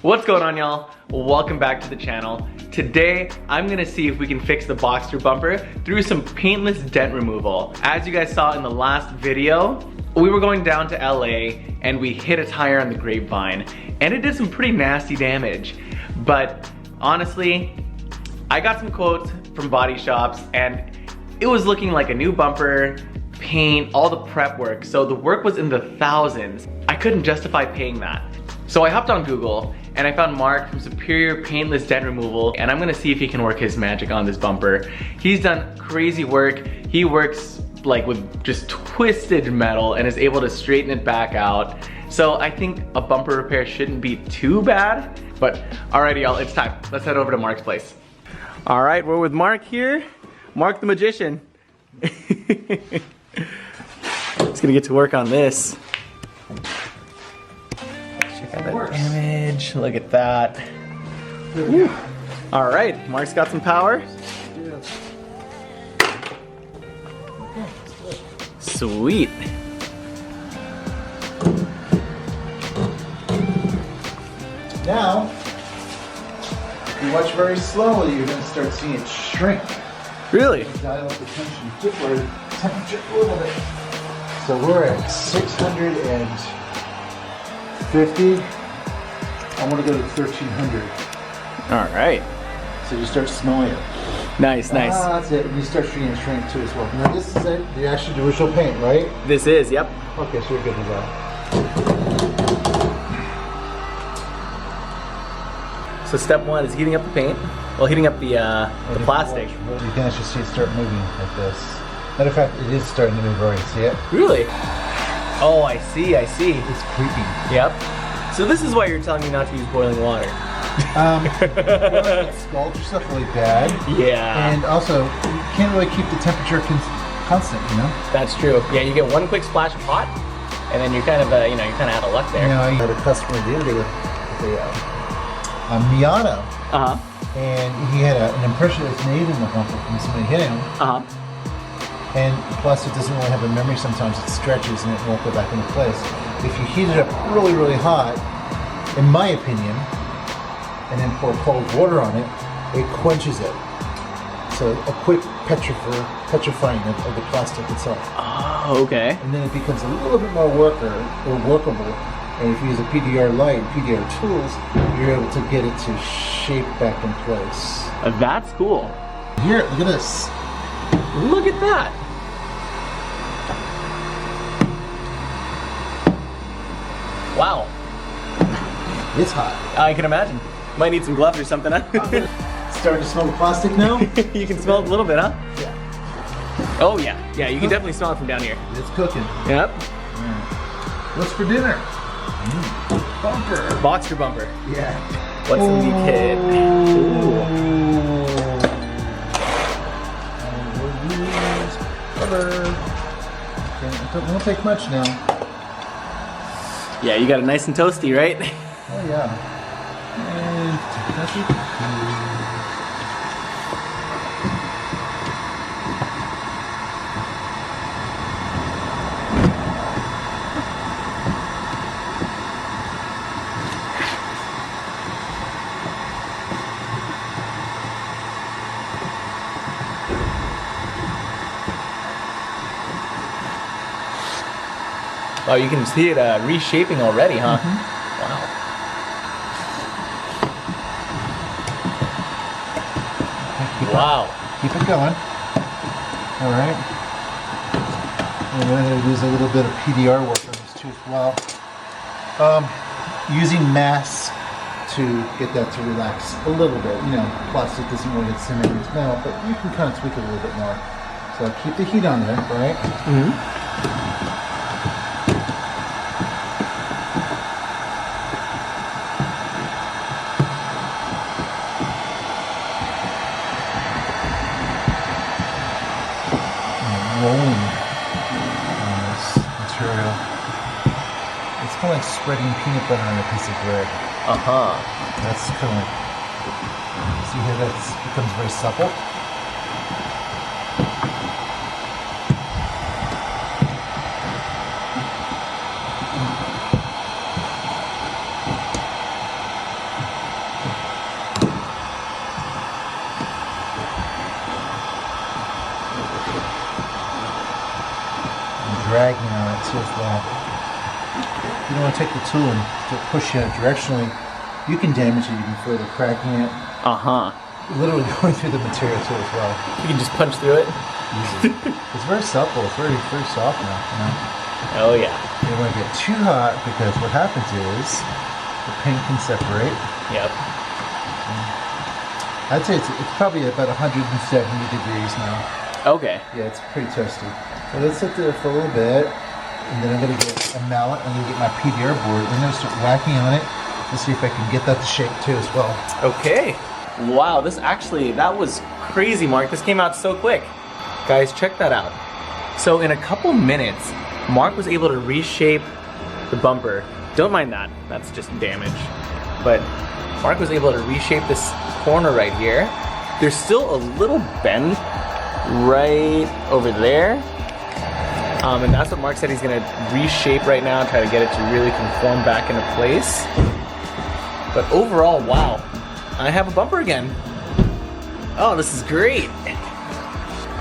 What's going on, y'all? Welcome back to the channel. Today, I'm gonna see if we can fix the Boxster bumper through some paintless dent removal. As you guys saw in the last video, we were going down to LA and we hit a tire on the Grapevine and it did some pretty nasty damage. But honestly, I got some quotes from body shops and it was looking like a new bumper, paint, all the prep work. So the work was in the thousands. I couldn't justify paying that. So I hopped on Google and I found Marc from Superior Paintless Dent Removal, and I'm gonna see if he can work his magic on this bumper. He's done crazy work. He works like with just twisted metal and is able to straighten it back out. So I think a bumper repair shouldn't be too bad. But alrighty, y'all, it's time. Let's head over to Marc's place. All right, we're with Marc here. Marc the magician. Just gonna get to work on this. Check out that image, look at that. All right, Marc's got some power. Sweet. Now, if you watch very slowly, you're going to start seeing it shrink. Really? Dial up the tension, dip our temperature a little bit. So we're at 650. I want to go to 1300. All right. So you start smelling it. Nice, nice. That's it. And you start seeing it shrink too as well. Now this is it. You actually do reshape paint, right? This is, yep. Okay, so you're good to go. So step one is heating up the paint. Well, heating up the plastic. You can actually see it start moving like this. Matter of fact, it is starting to move already. See it? Really? Oh, I see, I see. It's creeping. Yep. So this is why you're telling me not to use boiling water. It scalds yourself really bad. Yeah. And also, you can't really keep the temperature constant, you know? That's true. Yeah, you get one quick splash of hot, and then you're kind of, you're kind of out of luck there. You know, I had a customer the other day with a Miata. Uh-huh. And he had an impression that was made in the bumper from somebody hitting him. Uh-huh. And plus, it doesn't really have a memory sometimes. It stretches and it won't go back into place. If you heat it up really, really hot, in my opinion, and then pour cold water on it, it quenches it. So a quick petrifying of the plastic itself. Oh, okay. And then it becomes a little bit more workable. And if you use a PDR light, PDR tools, you're able to get it to shape back in place. That's cool. Here, look at this. Look at that. Wow. It's hot. I can imagine. Might need some gloves or something, huh? Starting to smell the plastic now? You can smell it a little bit, huh? Yeah. Oh yeah. Yeah, you can definitely smell it from down here. It's cooking. Yep. What's for dinner? Bumper. Boxster bumper. Yeah. What's in the kit? Ooh. It won't take much now. Yeah, you got it nice and toasty, right? Oh yeah. And that's it. Oh, you can see it reshaping already, huh? Wow. Wow. Keep it going. All right. And then I'm going to use a little bit of PDR work on this too as well. Using mass to get that to relax a little bit. You know, plastic doesn't really get symmetry as metal, but you can kind of tweak it a little bit more. So keep the heat on there, right? Mm-hmm. Rolling on this material. It's kind of like spreading peanut butter on a piece of bread. Uh-huh. That's kind of like, see how that becomes very supple? dragging on it too as well. You don't want to take the tool and push it directionally. You can damage it even further, cracking it. Literally going through the material too as well. You can just punch through it. Easy. It's very supple. It's very, very soft now. You know? Oh yeah. You don't want to get too hot because what happens is the paint can separate. Yep. I'd say it's probably about 170 degrees now. Okay. Yeah, it's pretty toasty. So let's sit there for a little bit, and then I'm going to get a mallet. I'm going to get my PDR board. I'm going to start whacking on it to see if I can get that to shape too as well. Okay. Wow, that was crazy, Mark. This came out so quick. Guys, check that out. So in a couple minutes, Mark was able to reshape the bumper. Don't mind that, that's just damage. But Mark was able to reshape this corner right here. There's still a little bend right over there. And that's what Mark said he's gonna reshape right now, try to get it to really conform back into place. But overall, wow, I have a bumper again. Oh, this is great.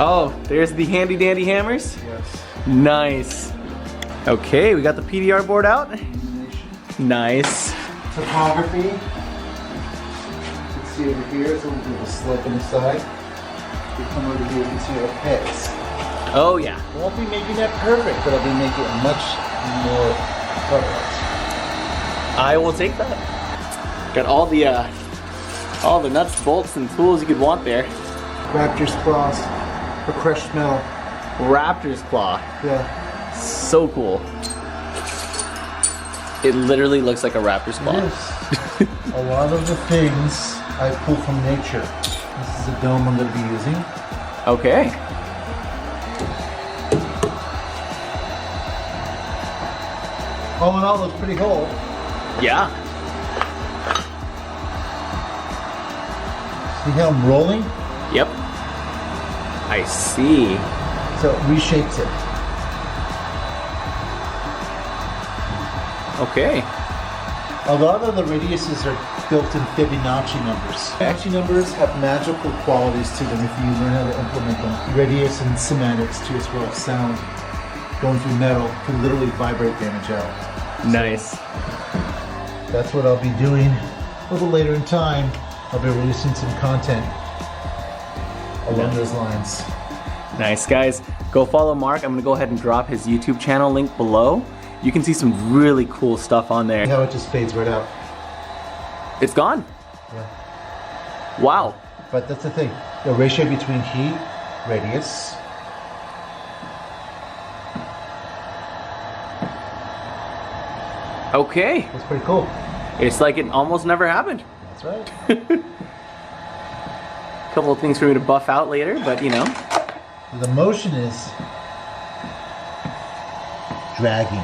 Oh, there's the handy dandy hammers. Yes. Nice. Okay, we got the PDR board out. Nice. Topography. You can see over here, it's a little bit of a slope on the side. You come over here, you can see our pits. Oh yeah. I won't be making that perfect, but I'll be making it much more perfect. I will take that. Got all the nuts, bolts, and tools you could want there. Raptor's claws for crushed metal. Raptor's claw. Yeah. So cool. It literally looks like a raptor's claw. It is. A lot of the things I pull from nature. This is a dome I'm going to be using. Okay. All in all, looks pretty whole. Yeah. See how I'm rolling? Yep. I see. So it reshapes it. Okay. A lot of the radiuses are built in Fibonacci numbers. Fibonacci numbers have magical qualities to them if you learn how to implement them. Radius and semantics too as well. Sound going through metal can literally vibrate damage out. Nice. That's what I'll be doing a little later in time. I'll be releasing some content along those lines. Nice, guys. Go follow Mark. I'm gonna go ahead and drop his YouTube channel link below. You can see some really cool stuff on there. See how it just fades right out. It's gone. Yeah. Wow. But that's the thing. The ratio between heat, radius, Okay. that's pretty cool. It's like it almost never happened. That's right. Couple of things for me to buff out later, but you know. The motion is dragging.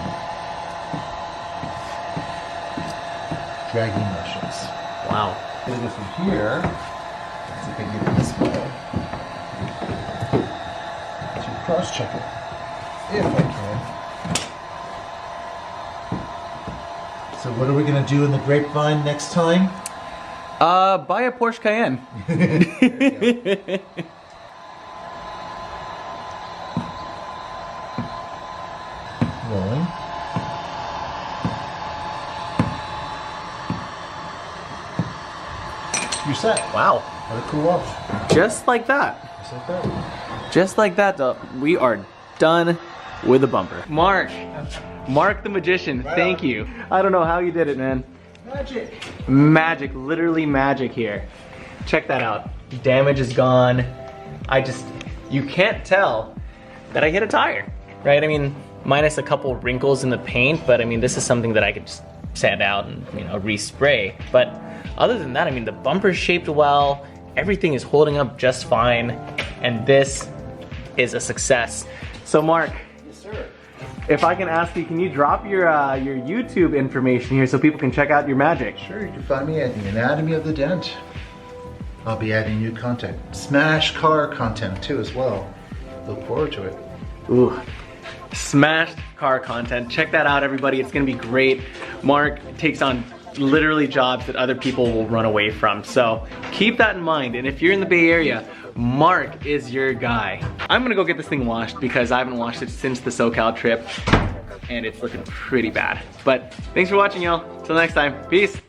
Dragging motions. Wow. I'm gonna go from here. Let's see if I can get it this way. To cross check it. If I can. So what are we gonna do in the grapevine next time? Buy a Porsche Cayenne. Rolling. You're set. Wow. What a cool watch. Just like that. Just like that. Just like that, though. We are done with the bumper. Mark the magician, Right thank on. you. I don't know how you did it, man. Magic. Magic, literally magic here. Check that out. Damage is gone. You can't tell that I hit a tire, right? I mean, minus a couple wrinkles in the paint, but I mean, this is something that I could just sand out and, you know, respray. But other than that, I mean, the bumper's shaped well, everything is holding up just fine, and this is a success. So Mark, Yes, sir. if I can ask you, can you drop your YouTube information here so people can check out your magic? Sure, you can find me at the Anatomy of the Dent. I'll be adding new content. Smash car content too as well. Look forward to it. Ooh, smashed car content. Check that out, everybody. It's gonna be great. Mark takes on literally jobs that other people will run away from. So keep that in mind. And if you're in the Bay Area, Marc is your guy. I'm gonna go get this thing washed because I haven't washed it since the SoCal trip and it's looking pretty bad. But thanks for watching, y'all. Till next time, peace.